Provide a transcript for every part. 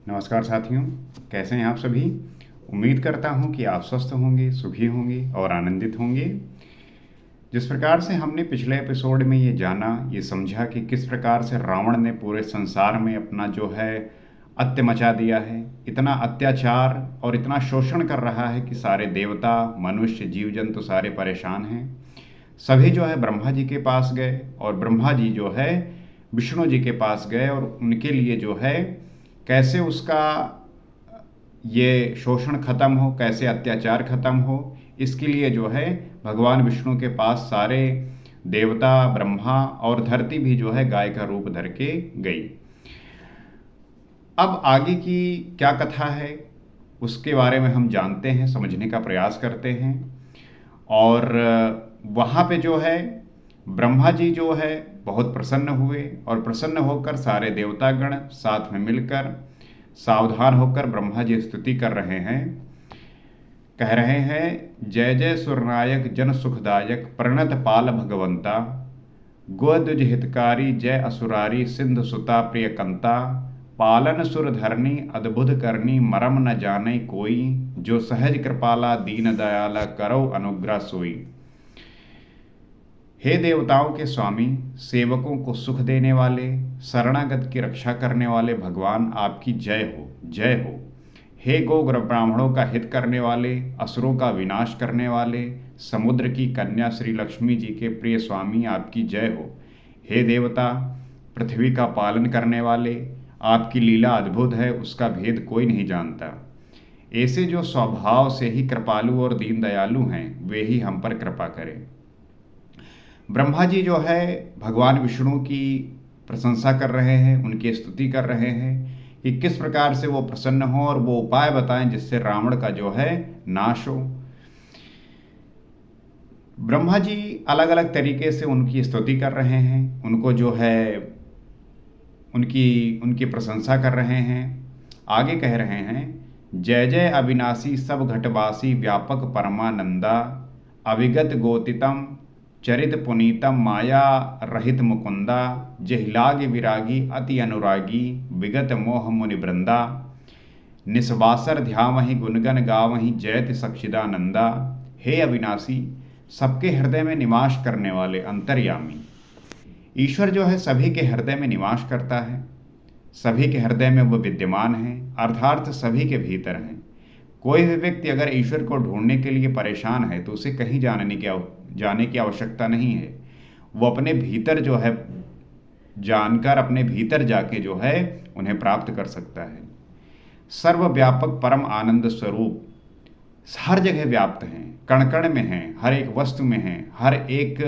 नमस्कार साथियों, कैसे हैं आप सभी। उम्मीद करता हूं कि आप स्वस्थ होंगे, सुखी होंगे और आनंदित होंगे। जिस प्रकार से हमने पिछले एपिसोड में ये जाना, ये समझा कि किस प्रकार से रावण ने पूरे संसार में अपना जो है अत्य मचा दिया है, इतना अत्याचार और इतना शोषण कर रहा है कि सारे देवता, मनुष्य, जीव जंतु सारे परेशान हैं। सभी जो है ब्रह्मा जी के पास गए और ब्रह्मा जी जो है विष्णु जी के पास गए और उनके लिए जो है कैसे उसका ये शोषण खत्म हो, कैसे अत्याचार खत्म हो, इसके लिए जो है भगवान विष्णु के पास सारे देवता, ब्रह्मा और धरती भी जो है गाय का रूप धर के गई। अब आगे की क्या कथा है उसके बारे में हम जानते हैं, समझने का प्रयास करते हैं। और वहाँ पे जो है ब्रह्मा जी जो है बहुत प्रसन्न हुए और प्रसन्न होकर सारे देवतागण साथ में मिलकर सावधान होकर ब्रह्मा जी स्तुति कर रहे हैं। कह रहे हैं, जय जय सुरनायक जन सुखदायक प्रणत पाल भगवंता, गोद्विज हितकारी जय असुरारी सिंधु सुता प्रिय कंता, पालन सुर धरनी अद्भुत करनी मरम न जाने कोई, जो सहज कृपाला दीन दयाला करो अनुग्रह सोई। हे देवताओं के स्वामी, सेवकों को सुख देने वाले, शरणागत की रक्षा करने वाले भगवान आपकी जय हो, जय हो। हे गो ब्राह्मणों का हित करने वाले, असुरों का विनाश करने वाले, समुद्र की कन्या श्री लक्ष्मी जी के प्रिय स्वामी आपकी जय हो। हे देवता, पृथ्वी का पालन करने वाले, आपकी लीला अद्भुत है, उसका भेद कोई नहीं जानता। ऐसे जो स्वभाव से ही कृपालु और दीन दयालु हैं, वे ही हम पर कृपा करें। ब्रह्मा जी जो है भगवान विष्णु की प्रशंसा कर रहे हैं, उनकी स्तुति कर रहे हैं कि किस प्रकार से वो प्रसन्न हो और वो उपाय बताएं जिससे रावण का जो है नाश हो। ब्रह्मा जी अलग अलग तरीके से उनकी स्तुति कर रहे हैं, उनको जो है उनकी उनकी प्रशंसा कर रहे हैं। आगे कह रहे हैं, जय जय अविनाशी सब घटवासी व्यापक परमानंदा, अविगत गोतितम चरित पुनीतम माया रहित मुकुंदा, जहिलाग विरागी अति अनुरागी विगत मोह मुनि वृंदा, निस्वासर ध्यावहि गुणगन गावहि जयति सक्षिदानंदा। हे अविनाशी, सबके हृदय में निवास करने वाले अंतर्यामी। ईश्वर जो है सभी के हृदय में निवास करता है, सभी के हृदय में वो विद्यमान है, अर्थात सभी के भीतर हैं। कोई भी व्यक्ति अगर ईश्वर को ढूंढने के लिए परेशान है तो उसे कहीं जाने की आवश्यकता नहीं है। वो अपने भीतर जो है जानकर अपने भीतर जाके जो है उन्हें प्राप्त कर सकता है। सर्वव्यापक परम आनंद स्वरूप हर जगह व्याप्त हैं, कण कण में हैं, हर एक वस्तु में हैं, हर एक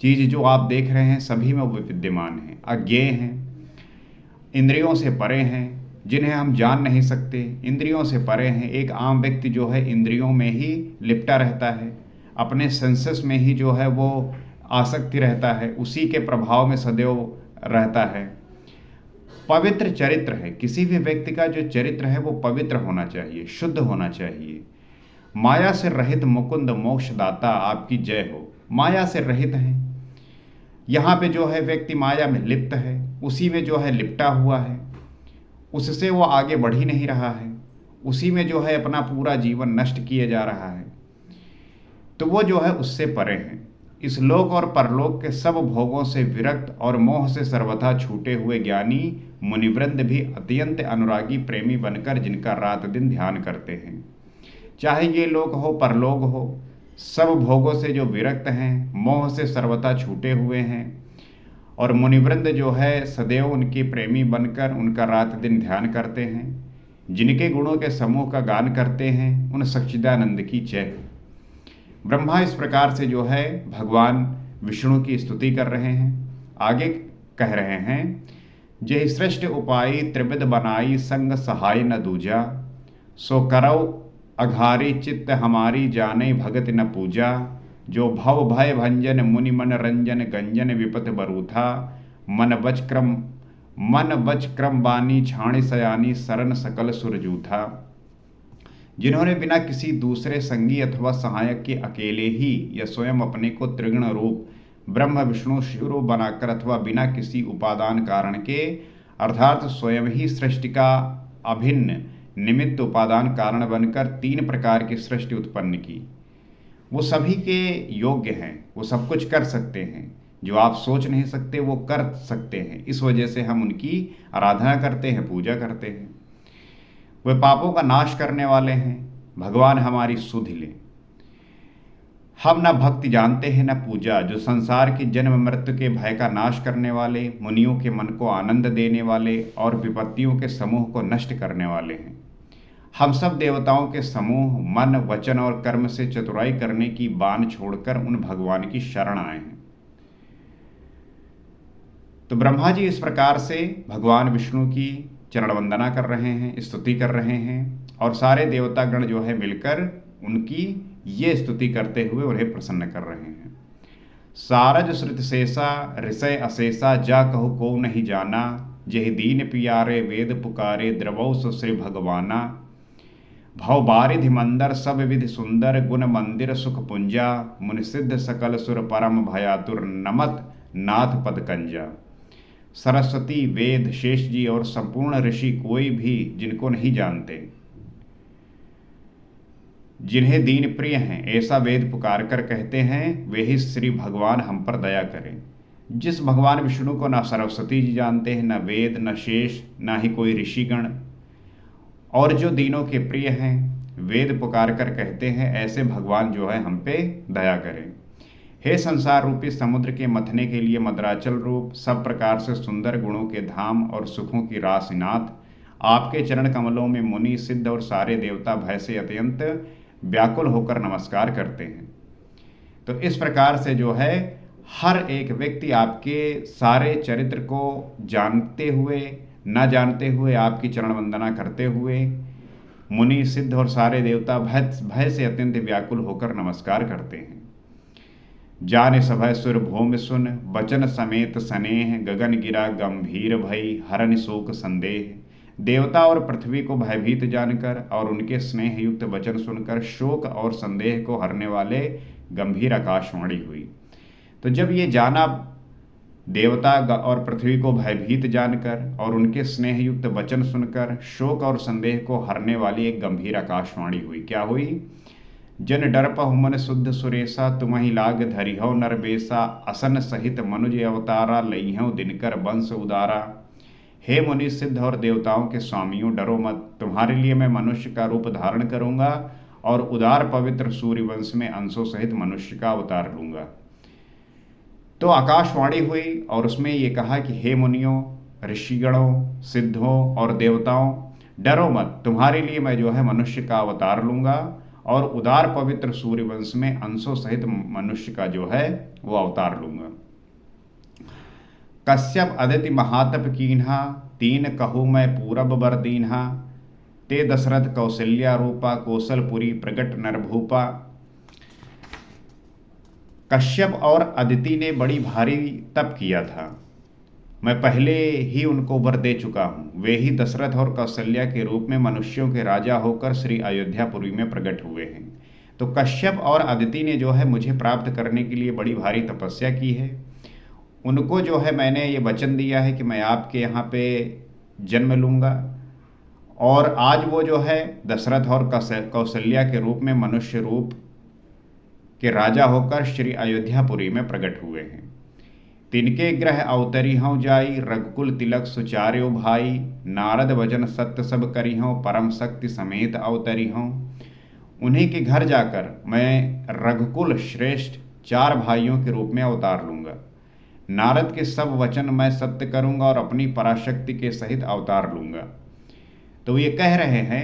चीज़ जो आप देख रहे हैं सभी में वो विद्यमान हैं, अज्ञेय हैं, इंद्रियों से परे हैं, जिन्हें हम जान नहीं सकते, इंद्रियों से परे हैं। एक आम व्यक्ति जो है इंद्रियों में ही लिपटा रहता है, अपने सेंसेस में ही जो है वो आसक्ति रहता है, उसी के प्रभाव में सदैव रहता है। पवित्र चरित्र है, किसी भी व्यक्ति का जो चरित्र है वो पवित्र होना चाहिए, शुद्ध होना चाहिए। माया से रहित मुकुंद मोक्षदाता आपकी जय हो। माया से रहित है, यहाँ पे जो है व्यक्ति माया में लिप्त है, उसी में जो है लिपटा हुआ है, उससे वो आगे बढ़ ही नहीं रहा है, उसी में जो है अपना पूरा जीवन नष्ट किए जा रहा है, तो वो जो है उससे परे हैं। इस लोक और परलोक के सब भोगों से विरक्त और मोह से सर्वथा छूटे हुए ज्ञानी मुनिवृंद भी अत्यंत अनुरागी प्रेमी बनकर जिनका रात दिन ध्यान करते हैं। चाहे ये लोक हो परलोक हो, सब भोगों से जो विरक्त हैं, मोह से सर्वथा छूटे हुए हैं, और मुनिवृंद जो है सदैव उनकी प्रेमी बनकर उनका रात दिन ध्यान करते हैं, जिनके गुणों के समूह का गान करते हैं, उन सच्चिदानंद की जय। ब्रह्मा इस प्रकार से जो है भगवान विष्णु की स्तुति कर रहे हैं। आगे कह रहे हैं, जय श्रेष्ठ उपाय त्रिविध बनाई संग सहाय न दूजा, सो करौ अघारी चित्त हमारी जाने भगत न पूजा, जो भव भय भंजन मुनि मन रंजन गंजन विपत बरूथा, मन बच क्रम बानी छाणी सयानी शरण सकल सुरजूथा। जिन्होंने बिना किसी दूसरे संगी अथवा सहायक के अकेले ही या स्वयं अपने को त्रिगुण रूप ब्रह्म विष्णु शिवरूप बनाकर अथवा बिना किसी उपादान कारण के अर्थात स्वयं ही सृष्टि का अभिन्न निमित्त उपादान कारण बनकर 3 प्रकार की सृष्टि उत्पन्न की। वो सभी के योग्य हैं, वो सब कुछ कर सकते हैं, जो आप सोच नहीं सकते वो कर सकते हैं। इस वजह से हम उनकी आराधना करते हैं, पूजा करते हैं। वे पापों का नाश करने वाले हैं, भगवान हमारी सुध लें। हम न भक्ति जानते हैं न पूजा, जो संसार की जन्म मृत्यु के भय का नाश करने वाले, मुनियों के मन को आनंद देने वाले और विपत्तियों के समूह को नष्ट करने वाले हैं। हम सब देवताओं के समूह मन, वचन और कर्म से चतुराई करने की बान छोड़कर उन भगवान की शरण आए हैं। तो ब्रह्मा जी इस प्रकार से भगवान विष्णु की चरण वंदना कर रहे हैं, स्तुति कर रहे हैं, और सारे देवतागण जो है मिलकर उनकी ये स्तुति करते हुए उन्हें प्रसन्न कर रहे हैं। सारज श्रुत शेषा ऋषय अशेषा, जा कहु को नहीं जाना, जेहि दीन पियारे वेद पुकारे, द्रवौ सुश्री भगवाना। भव बारिधि मंदर सब विधि सुंदर, गुण मंदिर सुख पुंजा, मुनि सिद्ध सकल सुर परम भयातुर, नमत नाथ पद कंजा। सरस्वती, वेद, शेष जी और संपूर्ण ऋषि कोई भी जिनको नहीं जानते, जिन्हें दीन प्रिय हैं, ऐसा वेद पुकार कर कहते हैं, वे ही श्री भगवान हम पर दया करें। जिस भगवान विष्णु को ना सरस्वती जी जानते हैं, न वेद, न शेष, ना ही कोई ऋषिगण, और जो दीनों के प्रिय हैं, वेद पुकार कर कहते हैं, ऐसे भगवान जो है हम पे दया करें। हे संसार रूपी समुद्र के मथने के लिए मद्राचल रूप, सब प्रकार से सुंदर गुणों के धाम और सुखों की राशिनाथ, आपके चरण कमलों में मुनि, सिद्ध और सारे देवता भय से अत्यंत व्याकुल होकर नमस्कार करते हैं। तो इस प्रकार से जो है हर एक व्यक्ति आपके सारे चरित्र को जानते हुए न जानते हुए, आपकी चरण वंदना करते हुए, मुनि, सिद्ध और सारे देवता भय से अत्यंत व्याकुल होकर नमस्कार करते हैं। जाने सभय सुर भूमि सुन, बचन समेत स्नेह, गगन गिरा गंभीर भई, हरन शोक संदेह। देवता और पृथ्वी को भयभीत जानकर और उनके स्नेह युक्त वचन सुनकर शोक और संदेह को हरने वाले गंभीर आकाशवाणी हुई। तो जब ये जाना, देवता और पृथ्वी को भयभीत जानकर और उनके स्नेह युक्त वचन सुनकर शोक और संदेह को हरने वाली एक गंभीर आकाशवाणी हुई। क्या हुई? जन डरपहु मन शुद्ध सुरेशा, तुम्हि लाग धरिहौ नरबेसा, असन सहित मनुज अवतारा, लइहौ दिनकर वंश उदारा। हे मुनि, सिद्ध और देवताओं के स्वामियों, डरो मत, तुम्हारे लिए मैं मनुष्य का रूप धारण करूंगा और उदार पवित्र सूर्यवंश में अंशों सहित मनुष्य का अवतार लूंगा। तो आकाशवाणी हुई और उसमें ये कहा कि हे मुनियों, ऋषिगणों, सिद्धों और देवताओं, डरो मत, तुम्हारे लिए मैं जो है मनुष्य का अवतार लूंगा और उदार पवित्र सूर्यवंश में अंशों सहित मनुष्य का जो है वो अवतार लूंगा। कश्यप अदिति महातप कीन्हा, तीन कहूँ मैं पूरब बर दीन्हा, ते दशरथ कौशल्या रूपा, कौशलपुरी प्रगट नरभूपा। कश्यप और अदिति ने बड़ी भारी तप किया था, मैं पहले ही उनको वर दे चुका हूँ। वे ही दशरथ और कौशल्या के रूप में मनुष्यों के राजा होकर श्री अयोध्यापुरी में प्रकट हुए हैं। तो कश्यप और अदिति ने जो है मुझे प्राप्त करने के लिए बड़ी भारी तपस्या की है। उनको जो है मैंने ये वचन दिया है कि मैं आपके यहाँ पे जन्म लूँगा, और आज वो जो है दशरथ और कौशल्या के रूप में मनुष्य रूप के राजा होकर श्री अयोध्यापुरी में प्रकट हुए हैं। तिनके ग्रह अवतरी हूँ जाई, रघुकुल तिलक सुचार्यो भाई, नारद भजन सत्य सब करी हूँ, परम शक्ति समेत अवतरी हूँ। उन्हीं के घर जाकर मैं रघुकुल श्रेष्ठ 4 भाइयों के रूप में अवतार लूँगा। नारद के सब वचन मैं सत्य करूँगा और अपनी पराशक्ति के सहित अवतार लूँगा। तो ये कह रहे हैं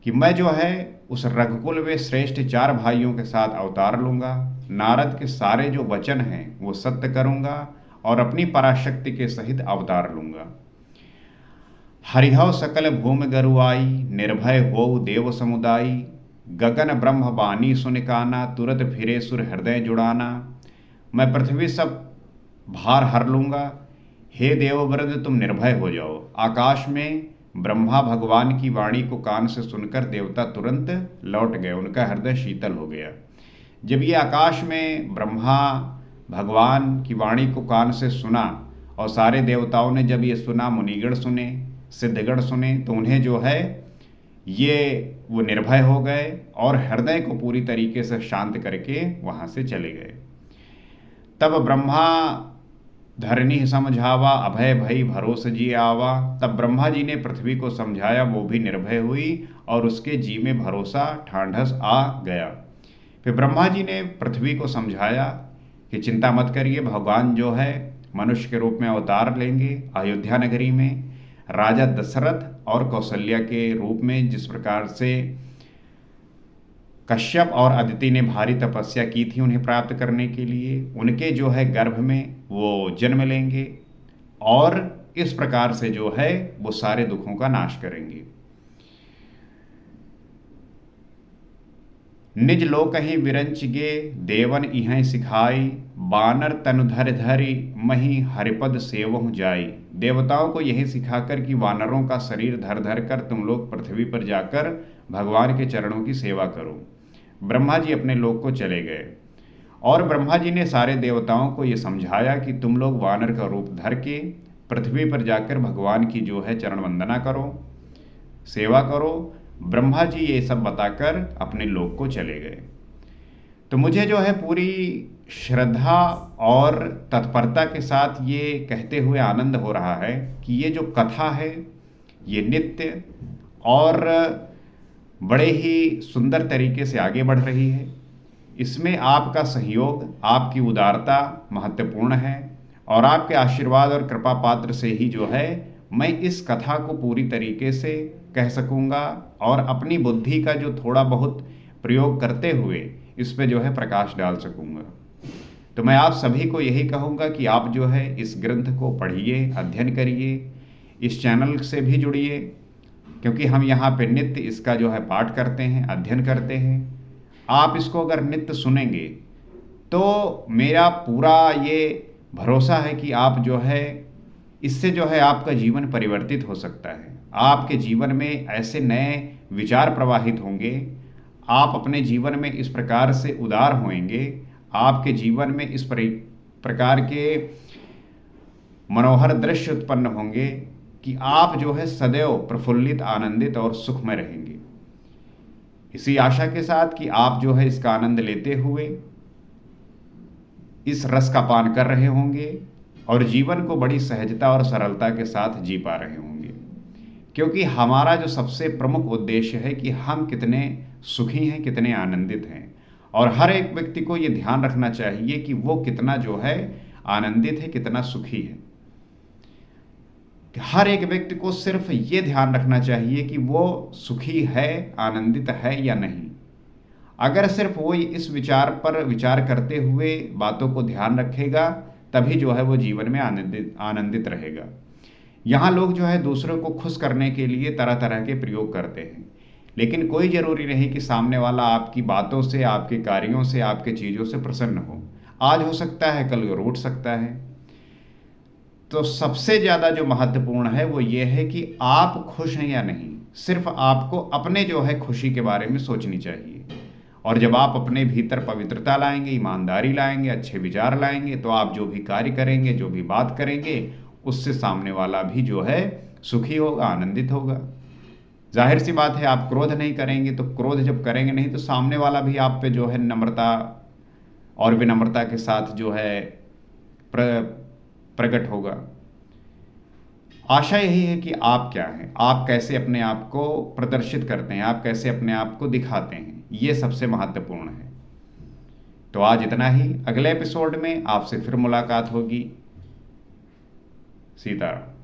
कि मैं जो है उस रघुकुल में श्रेष्ठ 4 भाइयों के साथ अवतार लूँगा, नारद के सारे जो वचन हैं वो सत्य करूँगा और अपनी पराशक्ति के सहित अवतार लूँगा। हरिहव सकल भूमि गरुआई, निर्भय होउ देव समुदायी, गगन ब्रह्म बानी सुनिकाना, तुरत फिरे सुर हृदय जुड़ाना। मैं पृथ्वी सब भार हर लूँगा, हे देवव्रत तुम निर्भय हो जाओ। आकाश में ब्रह्मा भगवान की वाणी को कान से सुनकर देवता तुरंत लौट गए, उनका हृदय शीतल हो गया। जब ये आकाश में ब्रह्मा भगवान की वाणी को कान से सुना और सारे देवताओं ने जब ये सुना, मुनिगण सुने, सिद्धगण सुने तो उन्हें जो है ये वो निर्भय हो गए और हृदय को पूरी तरीके से शांत करके वहाँ से चले गए। तब ब्रह्मा धरनी समझावा, अभय भई भरोस जी आवा। तब ब्रह्मा जी ने पृथ्वी को समझाया, वो भी निर्भय हुई और उसके जी में भरोसा ठांढस आ गया। फिर ब्रह्मा जी ने पृथ्वी को समझाया कि चिंता मत करिए, भगवान जो है मनुष्य के रूप में अवतार लेंगे अयोध्या नगरी में, राजा दशरथ और कौशल्या के रूप में। जिस प्रकार से कश्यप और अदिति ने भारी तपस्या की थी उन्हें प्राप्त करने के लिए, उनके जो है गर्भ में वो जन्म लेंगे और इस प्रकार से जो है वो सारे दुखों का नाश करेंगे। निज लोक ही विरंच गे देवन इह सिखाई, बानर तनुधर धरि मही हरिपद सेवहु जाई। देवताओं को यही सिखाकर कि वानरों का शरीर धर धर कर तुम लोग पृथ्वी पर जाकर भगवान के चरणों की सेवा करो। ब्रह्मा जी अपने लोक को चले गए और ब्रह्मा जी ने सारे देवताओं को ये समझाया कि तुम लोग वानर का रूप धर के पृथ्वी पर जाकर भगवान की जो है चरण वंदना करो, सेवा करो। ब्रह्मा जी ये सब बताकर अपने लोक को चले गए। तो मुझे जो है पूरी श्रद्धा और तत्परता के साथ ये कहते हुए आनंद हो रहा है कि ये जो कथा है ये नित्य और बड़े ही सुंदर तरीके से आगे बढ़ रही है। इसमें आपका सहयोग, आपकी उदारता महत्वपूर्ण है और आपके आशीर्वाद और कृपा पात्र से ही जो है मैं इस कथा को पूरी तरीके से कह सकूंगा और अपनी बुद्धि का जो थोड़ा बहुत प्रयोग करते हुए इस पे जो है प्रकाश डाल सकूंगा। तो मैं आप सभी को यही कहूँगा कि आप जो है इस ग्रंथ को पढ़िए, अध्ययन करिए, इस चैनल से भी जुड़िए क्योंकि हम यहाँ पे नित्य इसका जो है पाठ करते हैं, अध्ययन करते हैं। आप इसको अगर नित्य सुनेंगे तो मेरा पूरा ये भरोसा है कि आप जो है इससे जो है आपका जीवन परिवर्तित हो सकता है। आपके जीवन में ऐसे नए विचार प्रवाहित होंगे, आप अपने जीवन में इस प्रकार से उदार होंगे, आपके जीवन में इस प्रकार के मनोहर दृश्य उत्पन्न होंगे कि आप जो है सदैव प्रफुल्लित, आनंदित और सुखमय रहेंगे। इसी आशा के साथ कि आप जो है इसका आनंद लेते हुए इस रस का पान कर रहे होंगे और जीवन को बड़ी सहजता और सरलता के साथ जी पा रहे होंगे, क्योंकि हमारा जो सबसे प्रमुख उद्देश्य है कि हम कितने सुखी हैं, कितने आनंदित हैं। और हर एक व्यक्ति को ये ध्यान रखना चाहिए कि वो कितना जो है आनंदित है, कितना सुखी है। हर एक व्यक्ति को सिर्फ ये ध्यान रखना चाहिए कि वो सुखी है, आनंदित है या नहीं। अगर सिर्फ वो इस विचार पर विचार करते हुए बातों को ध्यान रखेगा तभी जो है वो जीवन में आनंदित रहेगा। यहाँ लोग जो है दूसरों को खुश करने के लिए तरह तरह के प्रयोग करते हैं, लेकिन कोई ज़रूरी नहीं कि सामने वाला आपकी बातों से, आपके कार्यों से, आपके चीज़ों से प्रसन्न हो। आज हो सकता है, कल रूठ सकता है। तो सबसे ज़्यादा जो महत्वपूर्ण है वो ये है कि आप खुश हैं या नहीं। सिर्फ आपको अपने जो है खुशी के बारे में सोचनी चाहिए। और जब आप अपने भीतर पवित्रता लाएंगे, ईमानदारी लाएंगे, अच्छे विचार लाएंगे, तो आप जो भी कार्य करेंगे, जो भी बात करेंगे, उससे सामने वाला भी जो है सुखी होगा, आनंदित होगा। जाहिर सी बात है, आप क्रोध नहीं करेंगे तो क्रोध जब करेंगे नहीं तो सामने वाला भी आप पे जो है नम्रता और विनम्रता के साथ जो है प्रकट होगा। आशा यही है कि आप क्या हैं, आप कैसे अपने आप को प्रदर्शित करते हैं, आप कैसे अपने आप को दिखाते हैं, ये सबसे महत्वपूर्ण है। तो आज इतना ही। अगले एपिसोड में आपसे फिर मुलाकात होगी। सीताराम।